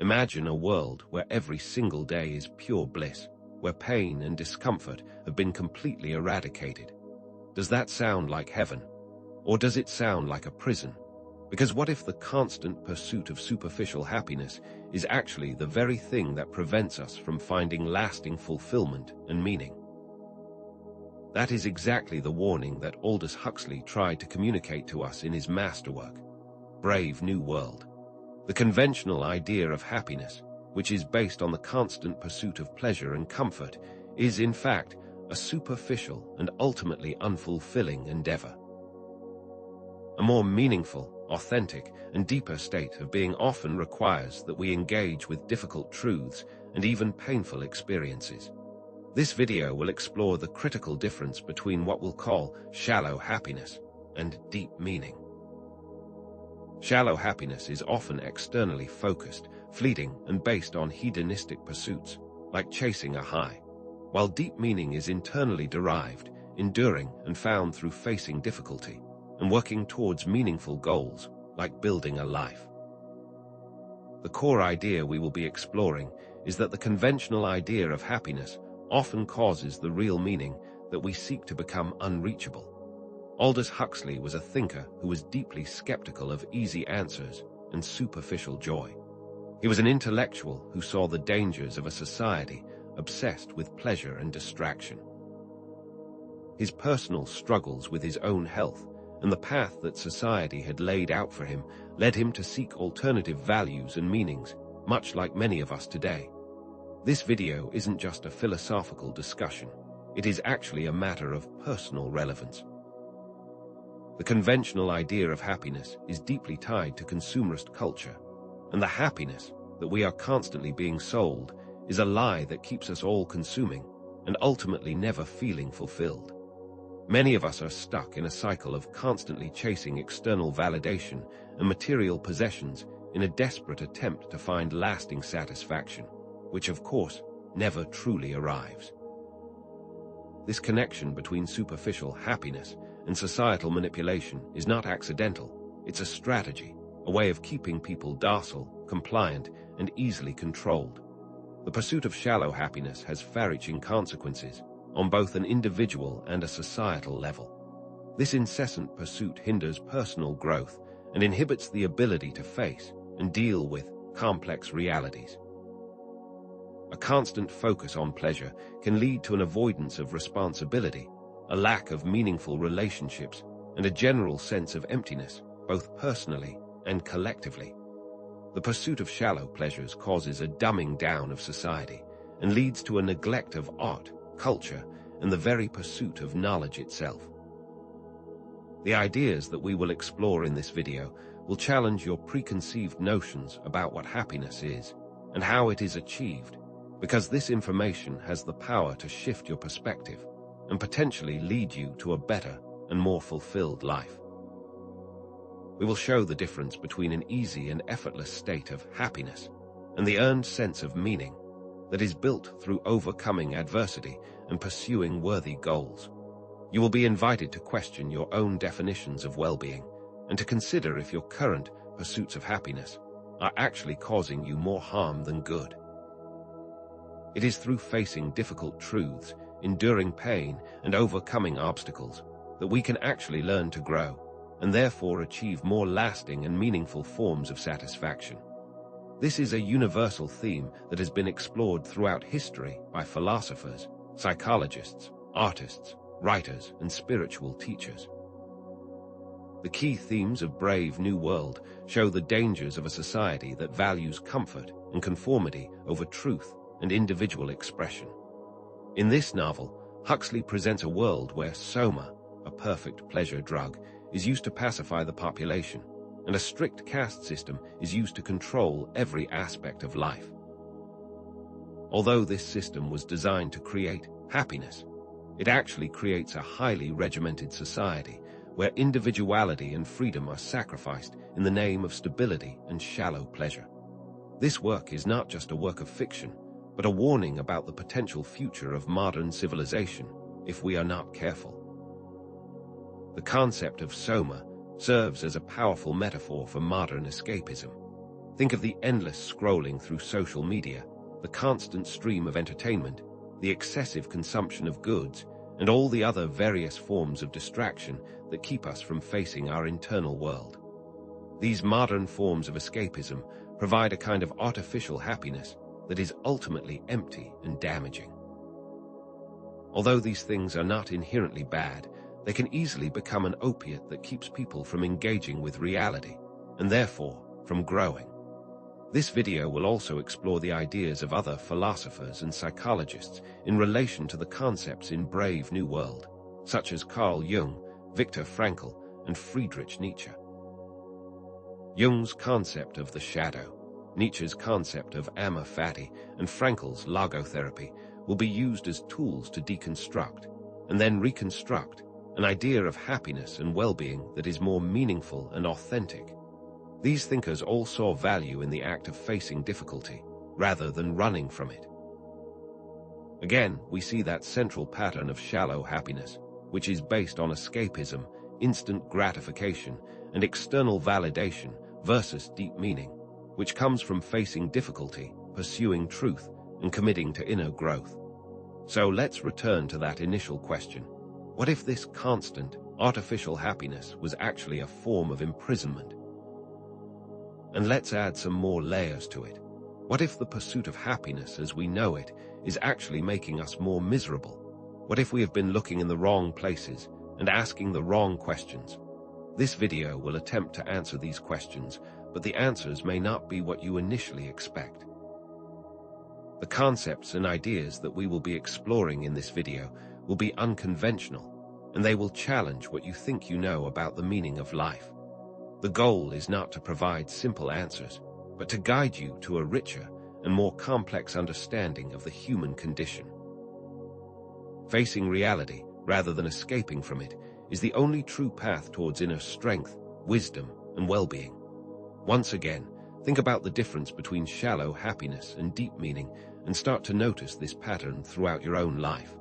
Imagine a world where every single day is pure bliss, where pain and discomfort have been completely eradicated. Does that sound like heaven? Or does it sound like a prison? Because what if the constant pursuit of superficial happiness is actually the very thing that prevents us from finding lasting fulfillment and meaning? That is exactly the warning that Aldous Huxley tried to communicate to us in his masterwork, Brave New World. The conventional idea of happiness, which is based on the constant pursuit of pleasure and comfort, is in fact a superficial and ultimately unfulfilling endeavor. A more meaningful, authentic, and deeper state of being often requires that we engage with difficult truths and even painful experiences. This video will explore the critical difference between what we'll call shallow happiness and deep meaning. Shallow happiness is often externally focused, fleeting, and based on hedonistic pursuits, like chasing a high, while deep meaning is internally derived, enduring, and found through facing difficulty and working towards meaningful goals, like building a life. The core idea we will be exploring is that the conventional idea of happiness often causes the real meaning that we seek to become unreachable. Aldous Huxley was a thinker who was deeply skeptical of easy answers and superficial joy. He was an intellectual who saw the dangers of a society obsessed with pleasure and distraction. His personal struggles with his own health and the path that society had laid out for him led him to seek alternative values and meanings, much like many of us today. This video isn't just a philosophical discussion. It is actually a matter of personal relevance. The conventional idea of happiness is deeply tied to consumerist culture, and the happiness that we are constantly being sold is a lie that keeps us all consuming and ultimately never feeling fulfilled. Many of us are stuck in a cycle of constantly chasing external validation and material possessions in a desperate attempt to find lasting satisfaction, which of course never truly arrives. This connection between superficial happiness and societal manipulation is not accidental. It's a strategy, a way of keeping people docile, compliant, and easily controlled. The pursuit of shallow happiness has far-reaching consequences on both an individual and a societal level. This incessant pursuit hinders personal growth and inhibits the ability to face and deal with complex realities. A constant focus on pleasure can lead to an avoidance of responsibility, a lack of meaningful relationships, and a general sense of emptiness, both personally and collectively. The pursuit of shallow pleasures causes a dumbing down of society and leads to a neglect of art, culture, and the very pursuit of knowledge itself. The ideas that we will explore in this video will challenge your preconceived notions about what happiness is and how it is achieved, because this information has the power to shift your perspective and potentially lead you to a better and more fulfilled life. We will show the difference between an easy and effortless state of happiness and the earned sense of meaning that is built through overcoming adversity and pursuing worthy goals. You will be invited to question your own definitions of well-being and to consider if your current pursuits of happiness are actually causing you more harm than good. It is through facing difficult truths, enduring pain, and overcoming obstacles that we can actually learn to grow and therefore achieve more lasting and meaningful forms of satisfaction. This is a universal theme that has been explored throughout history by philosophers, psychologists, artists, writers, and spiritual teachers. The key themes of Brave New World show the dangers of a society that values comfort and conformity over truth and individual expression. In this novel, Huxley presents a world where soma, a perfect pleasure drug, is used to pacify the population, and a strict caste system is used to control every aspect of life. Although this system was designed to create happiness, it actually creates a highly regimented society where individuality and freedom are sacrificed in the name of stability and shallow pleasure. This work is not just a work of fiction, but a warning about the potential future of modern civilization if we are not careful. The concept of soma serves as a powerful metaphor for modern escapism. Think of the endless scrolling through social media, the constant stream of entertainment, the excessive consumption of goods, and all the other various forms of distraction that keep us from facing our internal world. These modern forms of escapism provide a kind of artificial happiness that is ultimately empty and damaging. Although these things are not inherently bad, they can easily become an opiate that keeps people from engaging with reality, and therefore from growing. This video will also explore the ideas of other philosophers and psychologists in relation to the concepts in Brave New World, such as Carl Jung, Viktor Frankl, and Friedrich Nietzsche. Jung's concept of the shadow, Nietzsche's concept of amor fati, and Frankl's logotherapy will be used as tools to deconstruct and then reconstruct an idea of happiness and well-being that is more meaningful and authentic. These thinkers all saw value in the act of facing difficulty, rather than running from it. Again, we see that central pattern of shallow happiness, which is based on escapism, instant gratification, and external validation versus deep meaning, which comes from facing difficulty, pursuing truth, and committing to inner growth. So let's return to that initial question. What if this constant, artificial happiness was actually a form of imprisonment? And let's add some more layers to it. What if the pursuit of happiness as we know it is actually making us more miserable? What if we have been looking in the wrong places and asking the wrong questions? This video will attempt to answer these questions, but the answers may not be what you initially expect. The concepts and ideas that we will be exploring in this video will be unconventional, and they will challenge what you think you know about the meaning of life. The goal is not to provide simple answers, but to guide you to a richer and more complex understanding of the human condition. Facing reality, rather than escaping from it, is the only true path towards inner strength, wisdom, and well-being. Once again, think about the difference between shallow happiness and deep meaning and start to notice this pattern throughout your own life.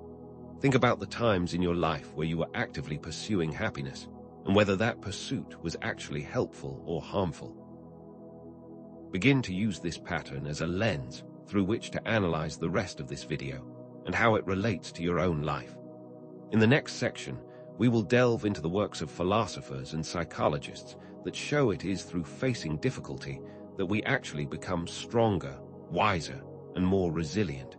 Think about the times in your life where you were actively pursuing happiness, and whether that pursuit was actually helpful or harmful. Begin to use this pattern as a lens through which to analyze the rest of this video and how it relates to your own life. In the next section, we will delve into the works of philosophers and psychologists that show it is through facing difficulty that we actually become stronger, wiser, and more resilient.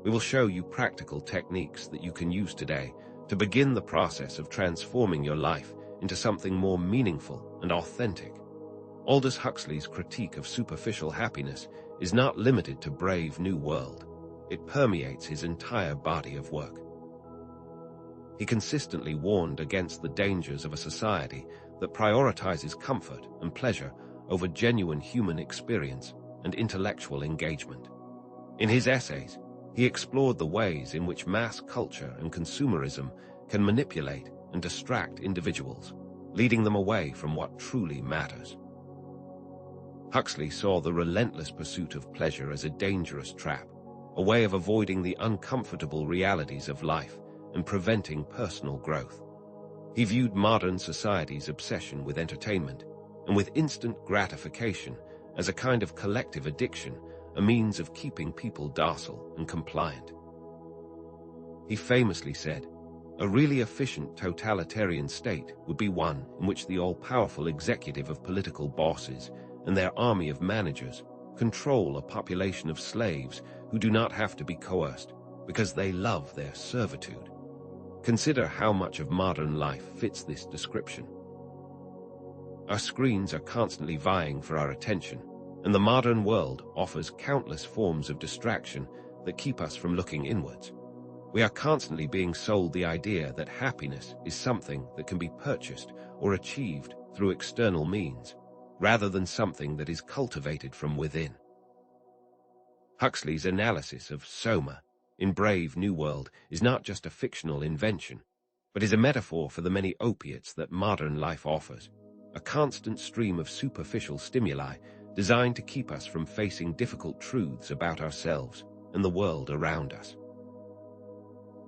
We will show you practical techniques that you can use today to begin the process of transforming your life into something more meaningful and authentic. Aldous Huxley's critique of superficial happiness is not limited to Brave New World. It permeates his entire body of work. He consistently warned against the dangers of a society that prioritizes comfort and pleasure over genuine human experience and intellectual engagement. In his essays, he explored the ways in which mass culture and consumerism can manipulate and distract individuals, leading them away from what truly matters. Huxley saw the relentless pursuit of pleasure as a dangerous trap, a way of avoiding the uncomfortable realities of life and preventing personal growth. He viewed modern society's obsession with entertainment and with instant gratification as a kind of collective addiction, a means of keeping people docile and compliant. He famously said, "A really efficient totalitarian state would be one in which the all-powerful executive of political bosses and their army of managers control a population of slaves who do not have to be coerced because they love their servitude." Consider how much of modern life fits this description. Our screens are constantly vying for our attention, and the modern world offers countless forms of distraction that keep us from looking inwards. We are constantly being sold the idea that happiness is something that can be purchased or achieved through external means, rather than something that is cultivated from within. Huxley's analysis of soma in Brave New World is not just a fictional invention, but is a metaphor for the many opiates that modern life offers, a constant stream of superficial stimuli designed to keep us from facing difficult truths about ourselves and the world around us.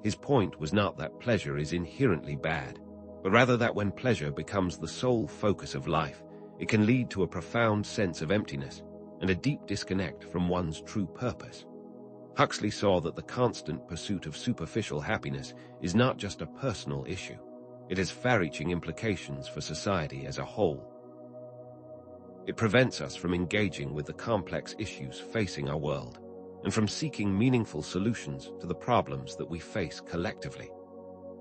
His point was not that pleasure is inherently bad, but rather that when pleasure becomes the sole focus of life, it can lead to a profound sense of emptiness and a deep disconnect from one's true purpose. Huxley saw that the constant pursuit of superficial happiness is not just a personal issue. It has far-reaching implications for society as a whole. It prevents us from engaging with the complex issues facing our world and from seeking meaningful solutions to the problems that we face collectively.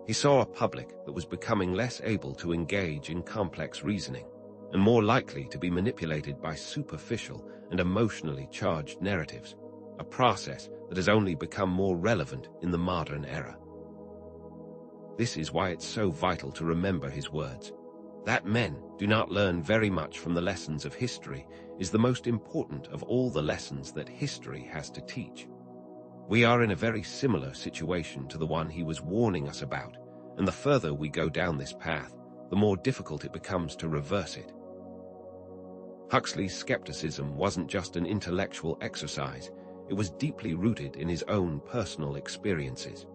He saw a public that was becoming less able to engage in complex reasoning and more likely to be manipulated by superficial and emotionally charged narratives, a process that has only become more relevant in the modern era. This is why it's so vital to remember his words. That men do not learn very much from the lessons of history is the most important of all the lessons that history has to teach. We are in a very similar situation to the one he was warning us about, and the further we go down this path, the more difficult it becomes to reverse it. Huxley's skepticism wasn't just an intellectual exercise, it was deeply rooted in his own personal experiences.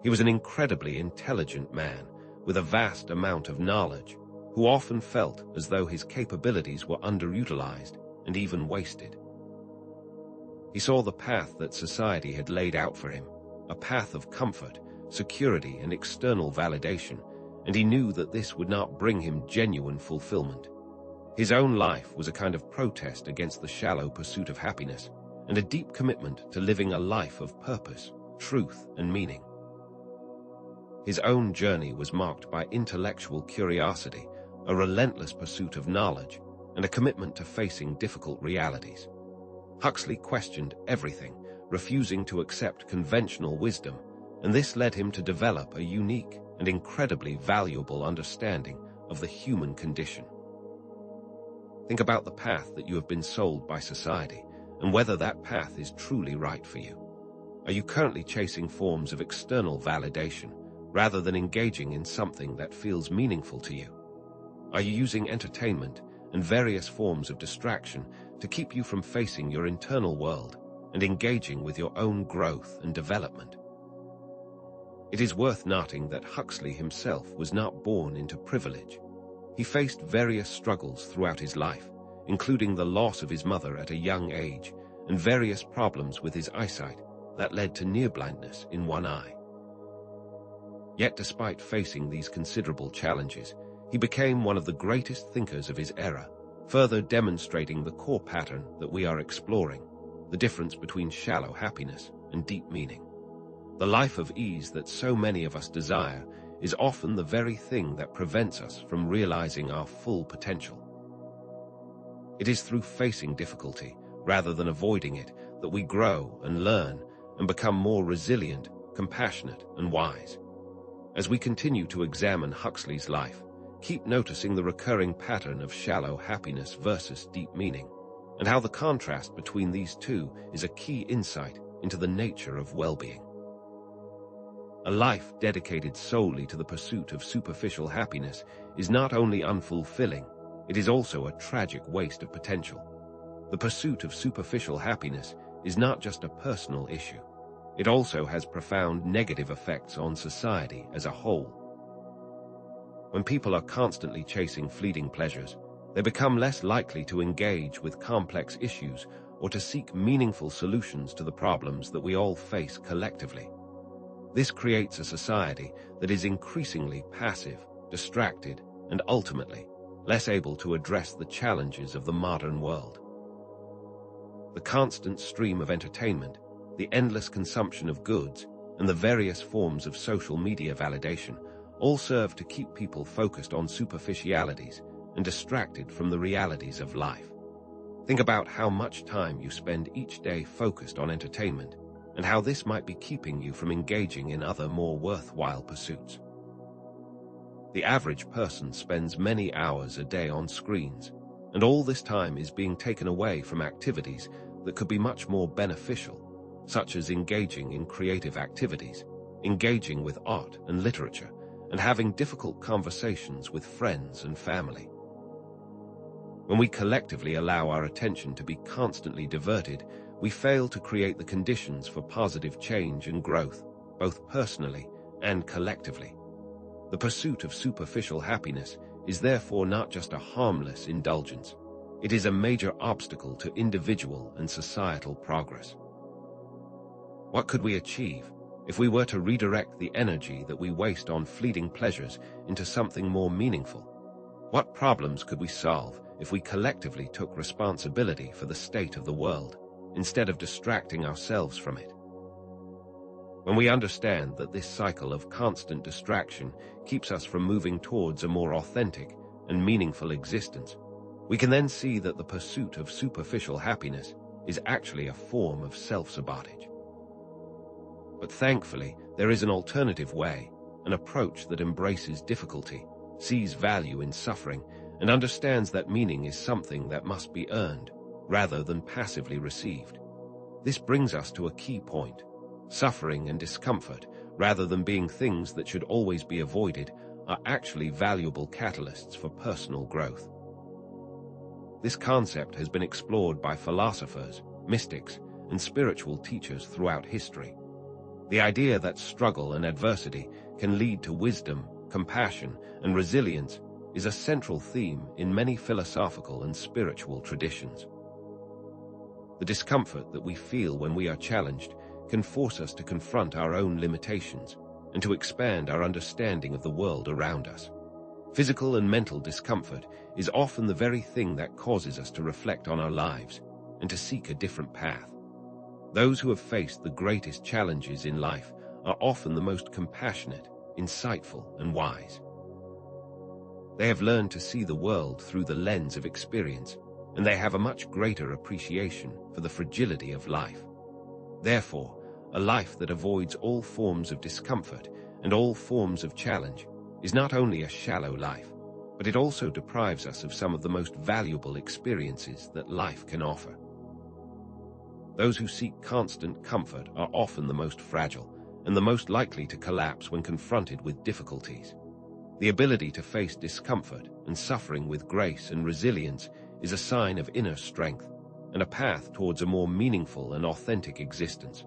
He was an incredibly intelligent man with a vast amount of knowledge, who often felt as though his capabilities were underutilized and even wasted. He saw the path that society had laid out for him, a path of comfort, security, and external validation, and he knew that this would not bring him genuine fulfillment. His own life was a kind of protest against the shallow pursuit of happiness and a deep commitment to living a life of purpose, truth, and meaning. His own journey was marked by intellectual curiosity, a relentless pursuit of knowledge, and a commitment to facing difficult realities. Huxley questioned everything, refusing to accept conventional wisdom, and this led him to develop a unique and incredibly valuable understanding of the human condition. Think about the path that you have been sold by society, and whether that path is truly right for you. Are you currently chasing forms of external validation, rather than engaging in something that feels meaningful to you? Are you using entertainment and various forms of distraction to keep you from facing your internal world and engaging with your own growth and development? It is worth noting that Huxley himself was not born into privilege. He faced various struggles throughout his life, including the loss of his mother at a young age and various problems with his eyesight that led to near blindness in one eye. Yet despite facing these considerable challenges, he became one of the greatest thinkers of his era, further demonstrating the core pattern that we are exploring, the difference between shallow happiness and deep meaning. The life of ease that so many of us desire is often the very thing that prevents us from realizing our full potential. It is through facing difficulty, rather than avoiding it, that we grow and learn and become more resilient, compassionate, and wise. As we continue to examine Huxley's life, keep noticing the recurring pattern of shallow happiness versus deep meaning, and how the contrast between these two is a key insight into the nature of well-being. A life dedicated solely to the pursuit of superficial happiness is not only unfulfilling, it is also a tragic waste of potential. The pursuit of superficial happiness is not just a personal issue. It also has profound negative effects on society as a whole. When people are constantly chasing fleeting pleasures, they become less likely to engage with complex issues or to seek meaningful solutions to the problems that we all face collectively. This creates a society that is increasingly passive, distracted, and ultimately less able to address the challenges of the modern world. The constant stream of entertainment, the endless consumption of goods, and the various forms of social media validation all serve to keep people focused on superficialities and distracted from the realities of life. Think about how much time you spend each day focused on entertainment, and how this might be keeping you from engaging in other more worthwhile pursuits. The average person spends many hours a day on screens, and all this time is being taken away from activities that could be much more beneficial, such as engaging in creative activities, engaging with art and literature, and having difficult conversations with friends and family. When we collectively allow our attention to be constantly diverted, we fail to create the conditions for positive change and growth, both personally and collectively. The pursuit of superficial happiness is therefore not just a harmless indulgence. It is a major obstacle to individual and societal progress. What could we achieve if we were to redirect the energy that we waste on fleeting pleasures into something more meaningful? What problems could we solve if we collectively took responsibility for the state of the world, instead of distracting ourselves from it? When we understand that this cycle of constant distraction keeps us from moving towards a more authentic and meaningful existence, we can then see that the pursuit of superficial happiness is actually a form of self-sabotage. But thankfully, there is an alternative way, an approach that embraces difficulty, sees value in suffering, and understands that meaning is something that must be earned, rather than passively received. This brings us to a key point. Suffering and discomfort, rather than being things that should always be avoided, are actually valuable catalysts for personal growth. This concept has been explored by philosophers, mystics, and spiritual teachers throughout history. The idea that struggle and adversity can lead to wisdom, compassion, and resilience is a central theme in many philosophical and spiritual traditions. The discomfort that we feel when we are challenged can force us to confront our own limitations and to expand our understanding of the world around us. Physical and mental discomfort is often the very thing that causes us to reflect on our lives and to seek a different path. Those who have faced the greatest challenges in life are often the most compassionate, insightful, and wise. They have learned to see the world through the lens of experience, and they have a much greater appreciation for the fragility of life. Therefore, a life that avoids all forms of discomfort and all forms of challenge is not only a shallow life, but it also deprives us of some of the most valuable experiences that life can offer. Those who seek constant comfort are often the most fragile and the most likely to collapse when confronted with difficulties. The ability to face discomfort and suffering with grace and resilience is a sign of inner strength and a path towards a more meaningful and authentic existence.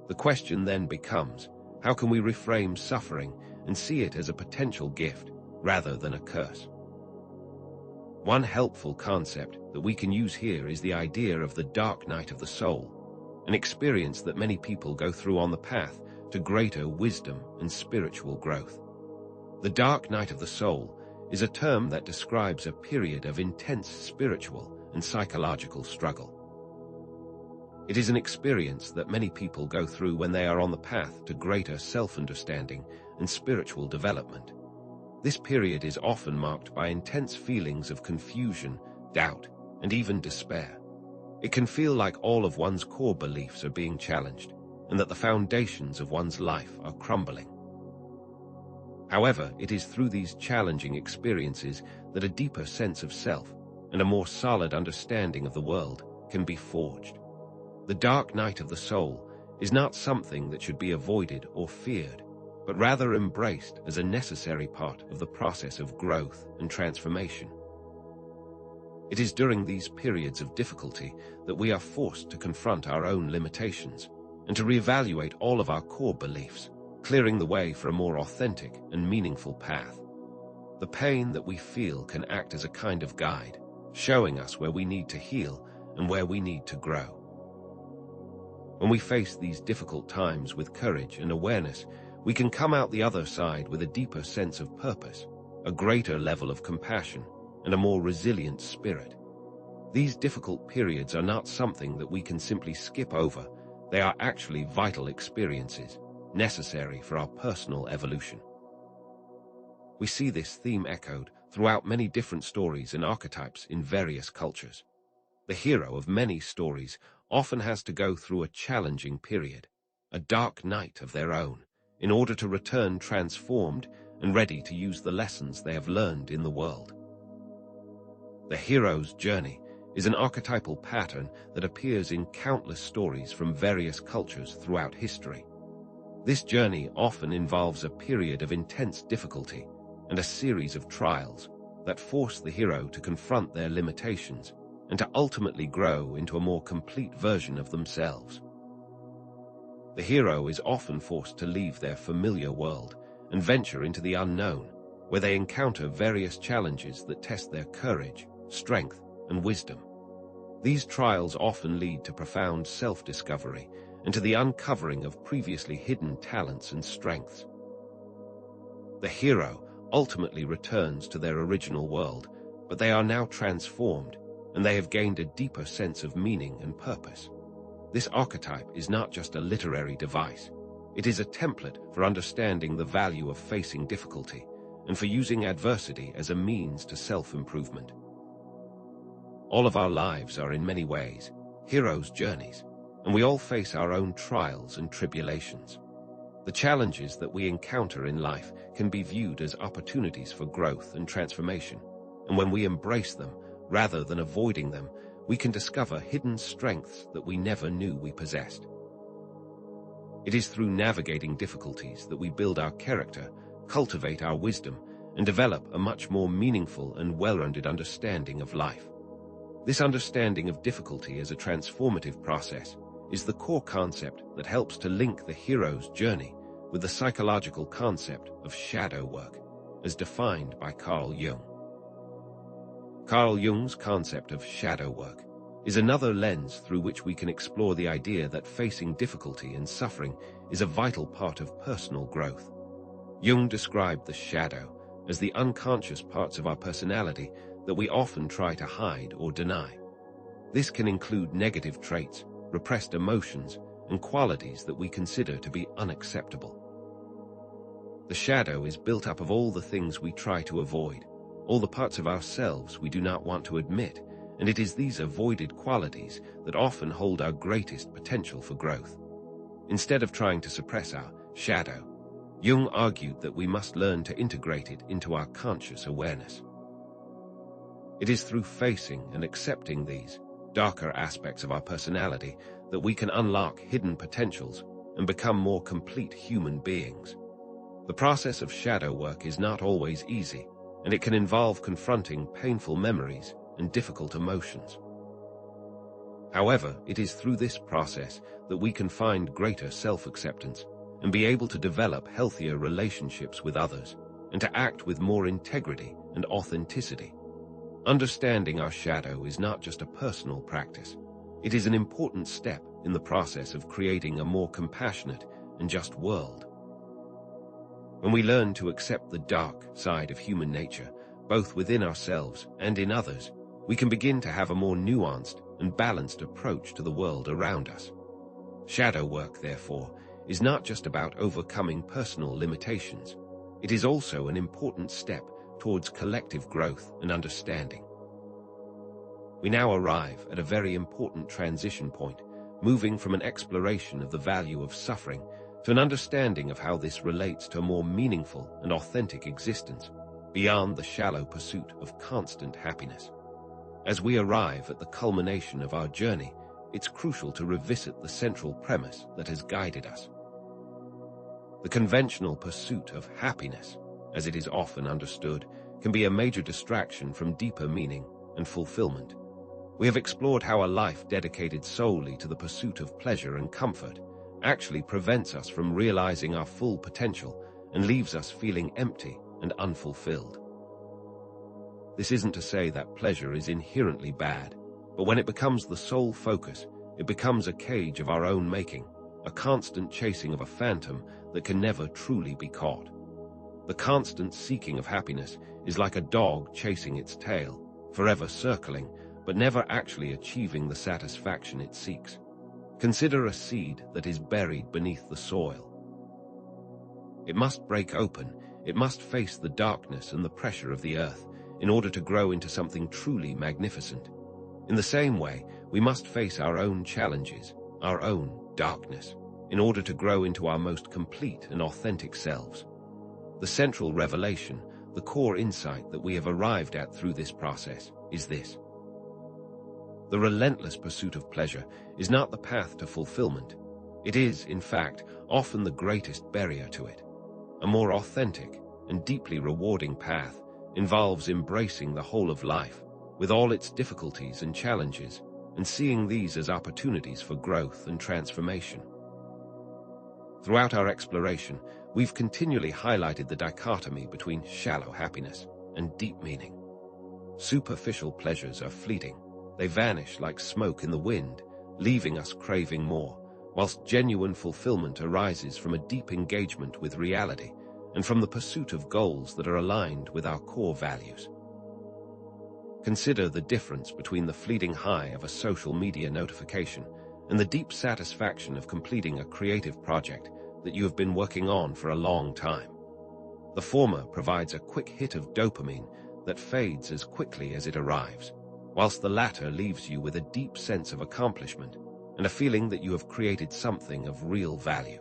The question then becomes, how can we reframe suffering and see it as a potential gift rather than a curse? One helpful concept that we can use here is the idea of the dark night of the soul, an experience that many people go through on the path to greater wisdom and spiritual growth. The dark night of the soul is a term that describes a period of intense spiritual and psychological struggle. It is an experience that many people go through when they are on the path to greater self-understanding and spiritual development. This period is often marked by intense feelings of confusion, doubt, and even despair. It can feel like all of one's core beliefs are being challenged, and that the foundations of one's life are crumbling. However, it is through these challenging experiences that a deeper sense of self and a more solid understanding of the world can be forged. The dark night of the soul is not something that should be avoided or feared, but rather embraced as a necessary part of the process of growth and transformation. It is during these periods of difficulty that we are forced to confront our own limitations and to reevaluate all of our core beliefs, clearing the way for a more authentic and meaningful path. The pain that we feel can act as a kind of guide, showing us where we need to heal and where we need to grow. When we face these difficult times with courage and awareness, we can come out the other side with a deeper sense of purpose, a greater level of compassion, and a more resilient spirit. These difficult periods are not something that we can simply skip over. They are actually vital experiences, necessary for our personal evolution. We see this theme echoed throughout many different stories and archetypes in various cultures. The hero of many stories often has to go through a challenging period, a dark night of their own, in order to return transformed and ready to use the lessons they have learned in the world. The hero's journey is an archetypal pattern that appears in countless stories from various cultures throughout history. This journey often involves a period of intense difficulty and a series of trials that force the hero to confront their limitations and to ultimately grow into a more complete version of themselves. The hero is often forced to leave their familiar world and venture into the unknown, where they encounter various challenges that test their courage, strength, and wisdom. These trials often lead to profound self-discovery and to the uncovering of previously hidden talents and strengths. The hero ultimately returns to their original world, but they are now transformed, and they have gained a deeper sense of meaning and purpose. This archetype is not just a literary device. It is a template for understanding the value of facing difficulty and for using adversity as a means to self-improvement. All of our lives are in many ways heroes' journeys, and we all face our own trials and tribulations. The challenges that we encounter in life can be viewed as opportunities for growth and transformation, and when we embrace them, rather than avoiding them, we can discover hidden strengths that we never knew we possessed. It is through navigating difficulties that we build our character, cultivate our wisdom, and develop a much more meaningful and well-rounded understanding of life. This understanding of difficulty as a transformative process is the core concept that helps to link the hero's journey with the psychological concept of shadow work, as defined by Carl Jung. Carl Jung's concept of shadow work is another lens through which we can explore the idea that facing difficulty and suffering is a vital part of personal growth. Jung described the shadow as the unconscious parts of our personality that we often try to hide or deny. This can include negative traits, repressed emotions, and qualities that we consider to be unacceptable. The shadow is built up of all the things we try to avoid, all the parts of ourselves we do not want to admit, and it is these avoided qualities that often hold our greatest potential for growth. Instead of trying to suppress our shadow, Jung argued that we must learn to integrate it into our conscious awareness. It is through facing and accepting these darker aspects of our personality that we can unlock hidden potentials and become more complete human beings. The process of shadow work is not always easy, and it can involve confronting painful memories and difficult emotions. However, it is through this process that we can find greater self-acceptance and be able to develop healthier relationships with others and to act with more integrity and authenticity. Understanding our shadow is not just a personal practice. It is an important step in the process of creating a more compassionate and just world. When we learn to accept the dark side of human nature, both within ourselves and in others, we can begin to have a more nuanced and balanced approach to the world around us. Shadow work, therefore, is not just about overcoming personal limitations. It is also an important step towards collective growth and understanding. We now arrive at a very important transition point, moving from an exploration of the value of suffering to an understanding of how this relates to a more meaningful and authentic existence, beyond the shallow pursuit of constant happiness. As we arrive at the culmination of our journey, it's crucial to revisit the central premise that has guided us. The conventional pursuit of happiness, as it is often understood, can be a major distraction from deeper meaning and fulfillment. We have explored how a life dedicated solely to the pursuit of pleasure and comfort actually prevents us from realizing our full potential and leaves us feeling empty and unfulfilled. This isn't to say that pleasure is inherently bad, but when it becomes the sole focus, it becomes a cage of our own making, a constant chasing of a phantom that can never truly be caught. The constant seeking of happiness is like a dog chasing its tail, forever circling, but never actually achieving the satisfaction it seeks. Consider a seed that is buried beneath the soil. It must break open, it must face the darkness and the pressure of the earth in order to grow into something truly magnificent. In the same way, we must face our own challenges, our own darkness, in order to grow into our most complete and authentic selves. The central revelation, the core insight that we have arrived at through this process, is this. The relentless pursuit of pleasure is not the path to fulfillment. It is, in fact, often the greatest barrier to it. A more authentic and deeply rewarding path involves embracing the whole of life, with all its difficulties and challenges, and seeing these as opportunities for growth and transformation. Throughout our exploration, we've continually highlighted the dichotomy between shallow happiness and deep meaning. Superficial pleasures are fleeting. They vanish like smoke in the wind, leaving us craving more, whilst genuine fulfillment arises from a deep engagement with reality and from the pursuit of goals that are aligned with our core values. Consider the difference between the fleeting high of a social media notification and the deep satisfaction of completing a creative project that you have been working on for a long time. The former provides a quick hit of dopamine that fades as quickly as it arrives, whilst the latter leaves you with a deep sense of accomplishment and a feeling that you have created something of real value.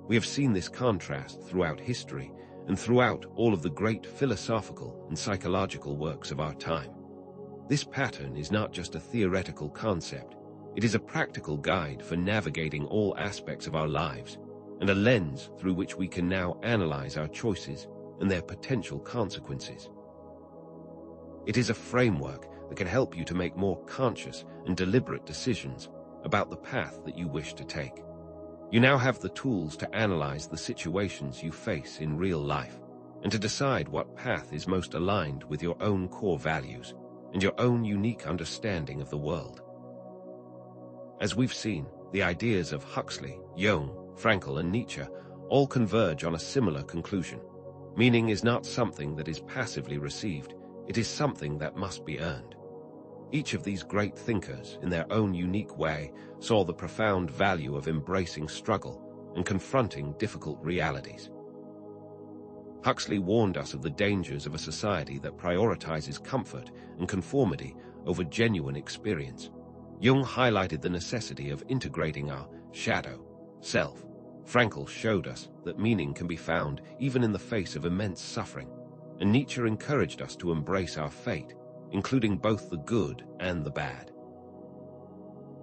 We have seen this contrast throughout history and throughout all of the great philosophical and psychological works of our time. This pattern is not just a theoretical concept, it is a practical guide for navigating all aspects of our lives and a lens through which we can now analyze our choices and their potential consequences. It is a framework that can help you to make more conscious and deliberate decisions about the path that you wish to take. You now have the tools to analyze the situations you face in real life and to decide what path is most aligned with your own core values and your own unique understanding of the world. As we've seen, the ideas of Huxley, Jung, Frankl, and Nietzsche all converge on a similar conclusion. Meaning is not something that is passively received, it is something that must be earned. Each of these great thinkers, in their own unique way, saw the profound value of embracing struggle and confronting difficult realities. Huxley warned us of the dangers of a society that prioritizes comfort and conformity over genuine experience. Jung highlighted the necessity of integrating our shadow self. Frankl showed us that meaning can be found even in the face of immense suffering, and Nietzsche encouraged us to embrace our fate, including both the good and the bad.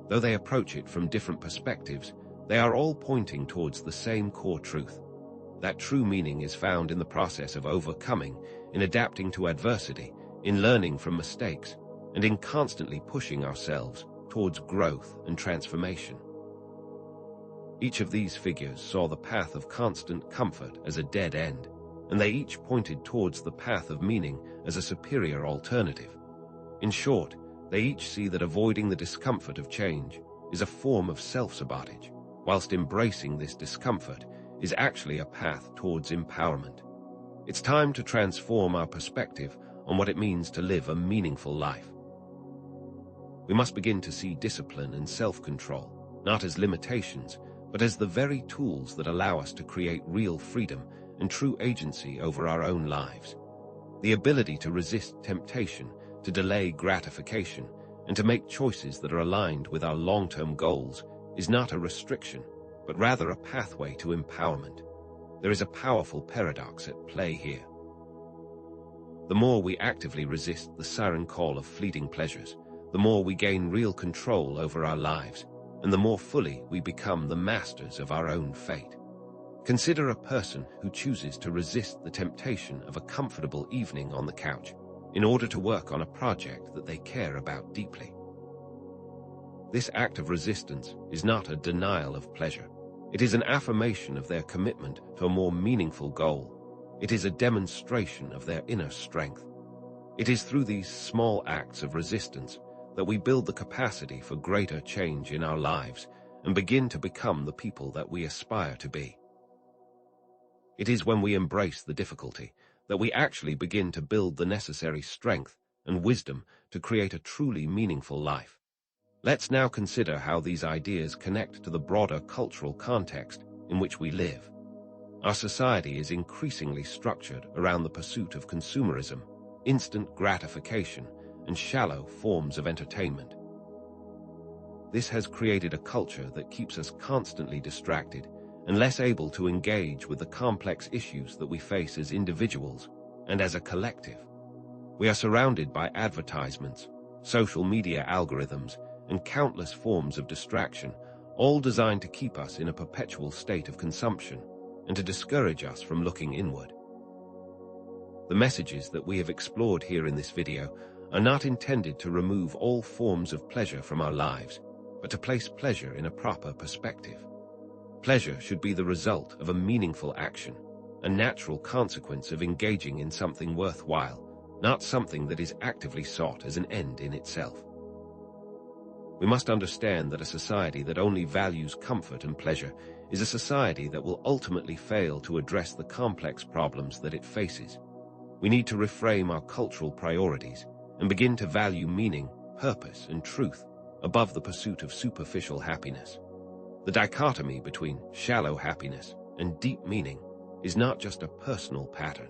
Though they approach it from different perspectives, they are all pointing towards the same core truth. That true meaning is found in the process of overcoming, in adapting to adversity, in learning from mistakes, and in constantly pushing ourselves towards growth and transformation. Each of these figures saw the path of constant comfort as a dead end, and they each pointed towards the path of meaning as a superior alternative. In short, they each see that avoiding the discomfort of change is a form of self-sabotage, whilst embracing this discomfort is actually a path towards empowerment. It's time to transform our perspective on what it means to live a meaningful life. We must begin to see discipline and self-control, not as limitations, but as the very tools that allow us to create real freedom and true agency over our own lives. The ability to resist temptation, to delay gratification, and to make choices that are aligned with our long-term goals is not a restriction, but rather a pathway to empowerment. There is a powerful paradox at play here. The more we actively resist the siren call of fleeting pleasures, the more we gain real control over our lives, and the more fully we become the masters of our own fate. Consider a person who chooses to resist the temptation of a comfortable evening on the couch in order to work on a project that they care about deeply. This act of resistance is not a denial of pleasure. It is an affirmation of their commitment to a more meaningful goal. It is a demonstration of their inner strength. It is through these small acts of resistance that we build the capacity for greater change in our lives and begin to become the people that we aspire to be. It is when we embrace the difficulty that we actually begin to build the necessary strength and wisdom to create a truly meaningful life. Let's now consider how these ideas connect to the broader cultural context in which we live. Our society is increasingly structured around the pursuit of consumerism, instant gratification, and shallow forms of entertainment. This has created a culture that keeps us constantly distracted and less able to engage with the complex issues that we face as individuals and as a collective. We are surrounded by advertisements, social media algorithms, and countless forms of distraction, all designed to keep us in a perpetual state of consumption and to discourage us from looking inward. The messages that we have explored here in this video are not intended to remove all forms of pleasure from our lives, but to place pleasure in a proper perspective. Pleasure should be the result of a meaningful action, a natural consequence of engaging in something worthwhile, not something that is actively sought as an end in itself. We must understand that a society that only values comfort and pleasure is a society that will ultimately fail to address the complex problems that it faces. We need to reframe our cultural priorities and begin to value meaning, purpose, and truth above the pursuit of superficial happiness. The dichotomy between shallow happiness and deep meaning is not just a personal pattern.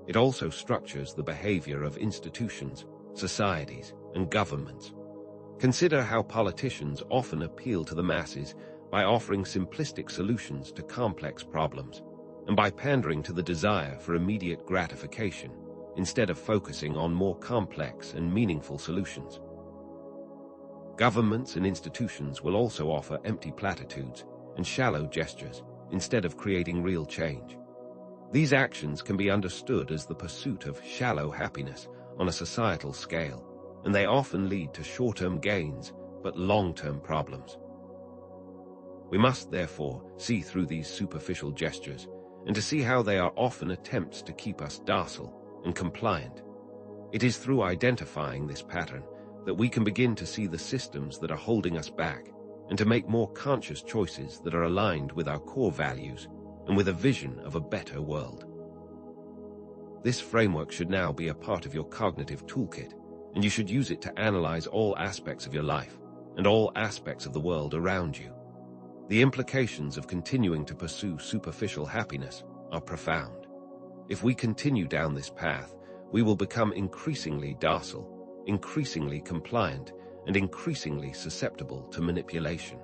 It also structures the behavior of institutions, societies, and governments. Consider how politicians often appeal to the masses by offering simplistic solutions to complex problems, and by pandering to the desire for immediate gratification, instead of focusing on more complex and meaningful solutions. Governments and institutions will also offer empty platitudes and shallow gestures, instead of creating real change. These actions can be understood as the pursuit of shallow happiness on a societal scale, and they often lead to short-term gains but long-term problems. We must therefore see through these superficial gestures and to see how they are often attempts to keep us docile and compliant. It is through identifying this pattern that we can begin to see the systems that are holding us back and to make more conscious choices that are aligned with our core values and with a vision of a better world. This framework should now be a part of your cognitive toolkit, and you should use it to analyze all aspects of your life and all aspects of the world around you. The implications of continuing to pursue superficial happiness are profound. If we continue down this path, we will become increasingly docile, increasingly compliant, and increasingly susceptible to manipulation.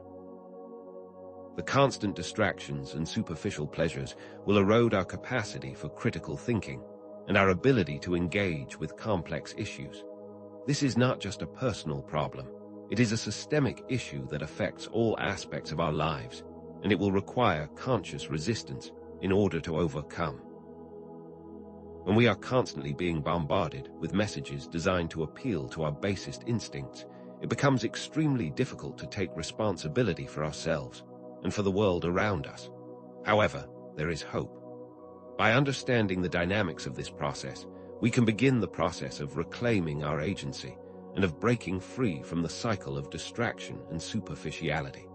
The constant distractions and superficial pleasures will erode our capacity for critical thinking and our ability to engage with complex issues. This is not just a personal problem. It is a systemic issue that affects all aspects of our lives, and it will require conscious resistance in order to overcome. When we are constantly being bombarded with messages designed to appeal to our basest instincts, it becomes extremely difficult to take responsibility for ourselves and for the world around us. However, there is hope. By understanding the dynamics of this process, we can begin the process of reclaiming our agency and of breaking free from the cycle of distraction and superficiality.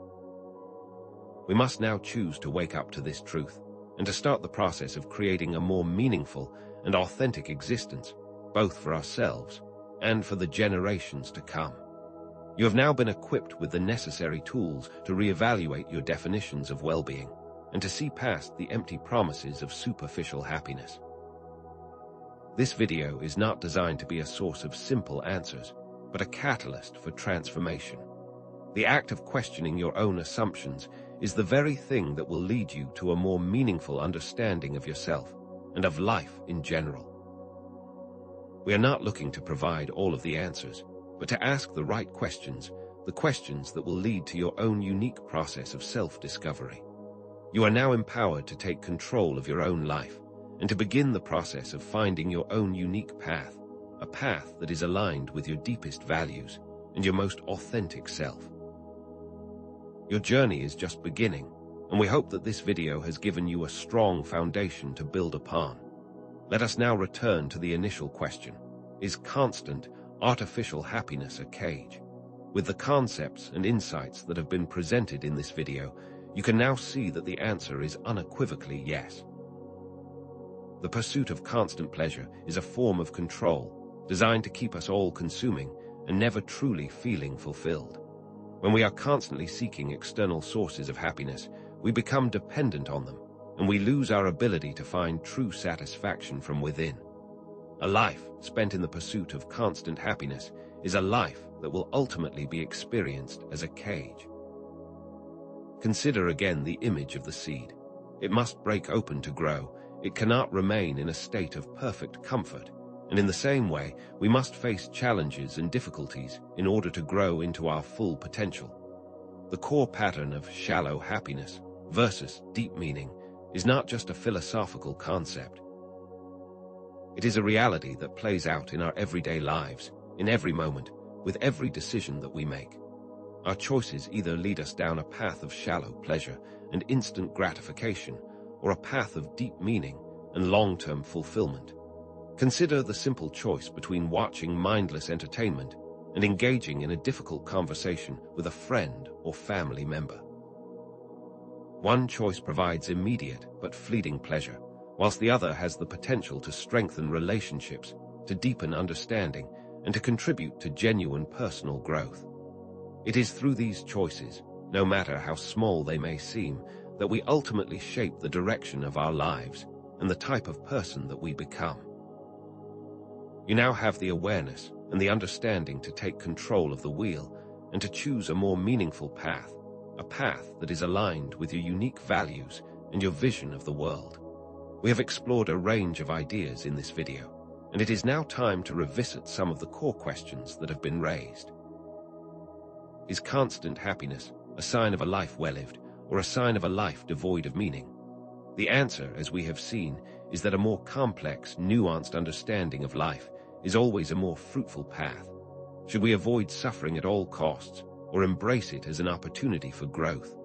We must now choose to wake up to this truth and to start the process of creating a more meaningful and authentic existence, both for ourselves and for the generations to come. You have now been equipped with the necessary tools to reevaluate your definitions of well-being and to see past the empty promises of superficial happiness. This video is not designed to be a source of simple answers, but a catalyst for transformation. The act of questioning your own assumptions is the very thing that will lead you to a more meaningful understanding of yourself and of life in general. We are not looking to provide all of the answers, but to ask the right questions, the questions that will lead to your own unique process of self-discovery. You are now empowered to take control of your own life and to begin the process of finding your own unique path, a path that is aligned with your deepest values and your most authentic self. Your journey is just beginning, and we hope that this video has given you a strong foundation to build upon. Let us now return to the initial question: is constant, artificial happiness a cage? With the concepts and insights that have been presented in this video, you can now see that the answer is unequivocally yes. The pursuit of constant pleasure is a form of control, designed to keep us all consuming and never truly feeling fulfilled. When we are constantly seeking external sources of happiness, we become dependent on them, and we lose our ability to find true satisfaction from within. A life spent in the pursuit of constant happiness is a life that will ultimately be experienced as a cage. Consider again the image of the seed. It must break open to grow. It cannot remain in a state of perfect comfort, and in the same way, we must face challenges and difficulties in order to grow into our full potential. The core pattern of shallow happiness versus deep meaning is not just a philosophical concept. It is a reality that plays out in our everyday lives, in every moment, with every decision that we make. Our choices either lead us down a path of shallow pleasure and instant gratification, or a path of deep meaning and long-term fulfillment. Consider the simple choice between watching mindless entertainment and engaging in a difficult conversation with a friend or family member. One choice provides immediate but fleeting pleasure, whilst the other has the potential to strengthen relationships, to deepen understanding, and to contribute to genuine personal growth. It is through these choices, no matter how small they may seem, that we ultimately shape the direction of our lives and the type of person that we become. You now have the awareness and the understanding to take control of the wheel and to choose a more meaningful path, a path that is aligned with your unique values and your vision of the world. We have explored a range of ideas in this video, and it is now time to revisit some of the core questions that have been raised. Is constant happiness a sign of a life well lived, or a sign of a life devoid of meaning? The answer, as we have seen, is that a more complex, nuanced understanding of life is always a more fruitful path. Should we avoid suffering at all costs, or embrace it as an opportunity for growth?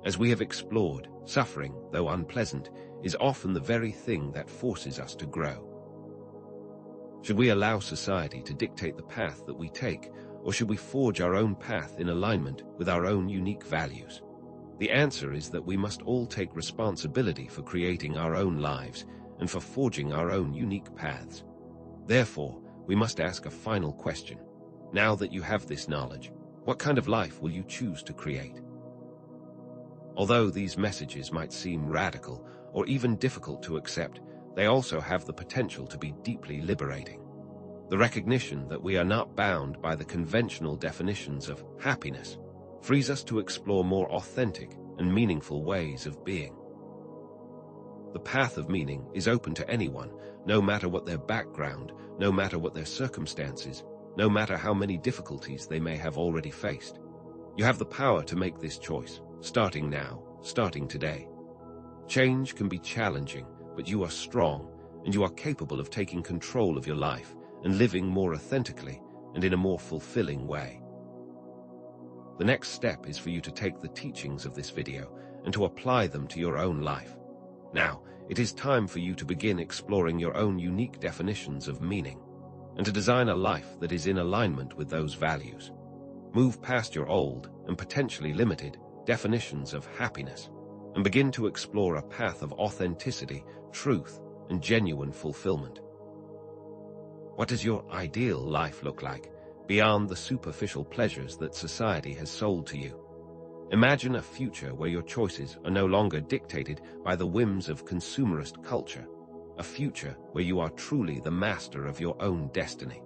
As we have explored, suffering, though unpleasant, is often the very thing that forces us to grow. Should we allow society to dictate the path that we take, or should we forge our own path in alignment with our own unique values? The answer is that we must all take responsibility for creating our own lives and for forging our own unique paths. Therefore, we must ask a final question. Now that you have this knowledge, what kind of life will you choose to create? Although these messages might seem radical or even difficult to accept, they also have the potential to be deeply liberating. The recognition that we are not bound by the conventional definitions of happiness frees us to explore more authentic and meaningful ways of being. The path of meaning is open to anyone, no matter what their background, no matter what their circumstances, no matter how many difficulties they may have already faced. You have the power to make this choice, starting now, starting today. Change can be challenging, but you are strong, and you are capable of taking control of your life and living more authentically and in a more fulfilling way. The next step is for you to take the teachings of this video and to apply them to your own life. Now, it is time for you to begin exploring your own unique definitions of meaning and to design a life that is in alignment with those values. Move past your old and potentially limited definitions of happiness and begin to explore a path of authenticity, truth, and genuine fulfillment. What does your ideal life look like, beyond the superficial pleasures that society has sold to you? Imagine a future where your choices are no longer dictated by the whims of consumerist culture, a future where you are truly the master of your own destiny.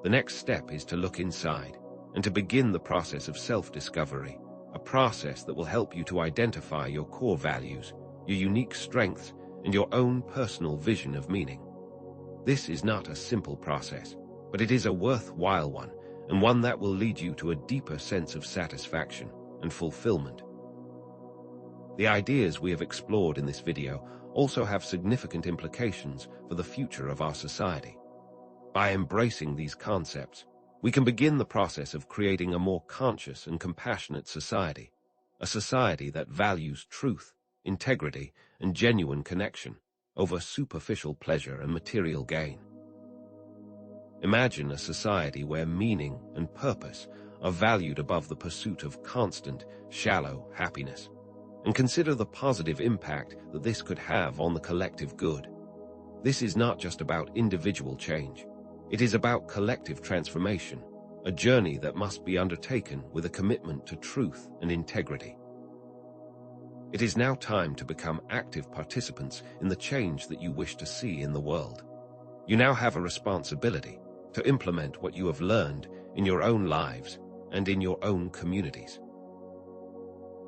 The next step is to look inside and to begin the process of self-discovery, a process that will help you to identify your core values, your unique strengths, and your own personal vision of meaning. This is not a simple process, but it is a worthwhile one, and one that will lead you to a deeper sense of satisfaction and fulfillment. The ideas we have explored in this video also have significant implications for the future of our society. By embracing these concepts, we can begin the process of creating a more conscious and compassionate society, a society that values truth, integrity, and genuine connection over superficial pleasure and material gain. Imagine a society where meaning and purpose are valued above the pursuit of constant, shallow happiness, and consider the positive impact that this could have on the collective good. This is not just about individual change. It is about collective transformation, a journey that must be undertaken with a commitment to truth and integrity. It is now time to become active participants in the change that you wish to see in the world. You now have a responsibility to implement what you have learned in your own lives and in your own communities.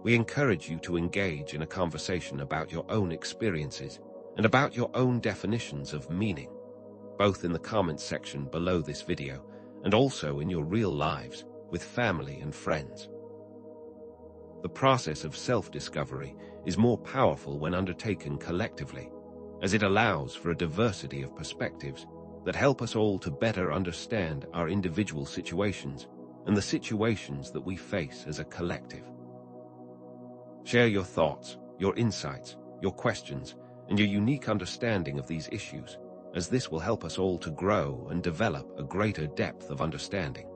We encourage you to engage in a conversation about your own experiences and about your own definitions of meaning, both in the comments section below this video and also in your real lives with family and friends. The process of self-discovery is more powerful when undertaken collectively, as it allows for a diversity of perspectives that help us all to better understand our individual situations and the situations that we face as a collective. Share your thoughts, your insights, your questions, and your unique understanding of these issues, as this will help us all to grow and develop a greater depth of understanding.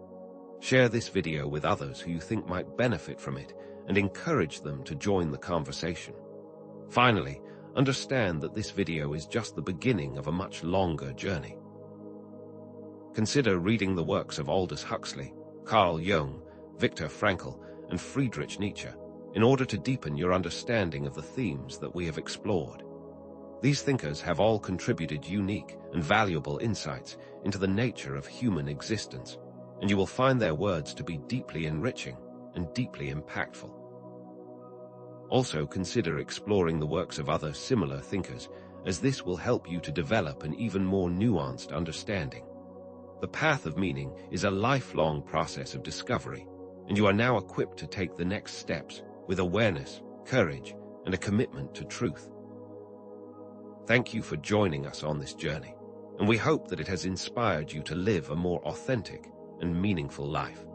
Share this video with others who you think might benefit from it and encourage them to join the conversation. Finally, understand that this video is just the beginning of a much longer journey. Consider reading the works of Aldous Huxley, Carl Jung, Viktor Frankl, and Friedrich Nietzsche in order to deepen your understanding of the themes that we have explored. These thinkers have all contributed unique and valuable insights into the nature of human existence, and you will find their words to be deeply enriching and deeply impactful. Also, consider exploring the works of other similar thinkers, as this will help you to develop an even more nuanced understanding. The path of meaning is a lifelong process of discovery, and you are now equipped to take the next steps with awareness, courage, and a commitment to truth. Thank you for joining us on this journey, and we hope that it has inspired you to live a more authentic and meaningful life.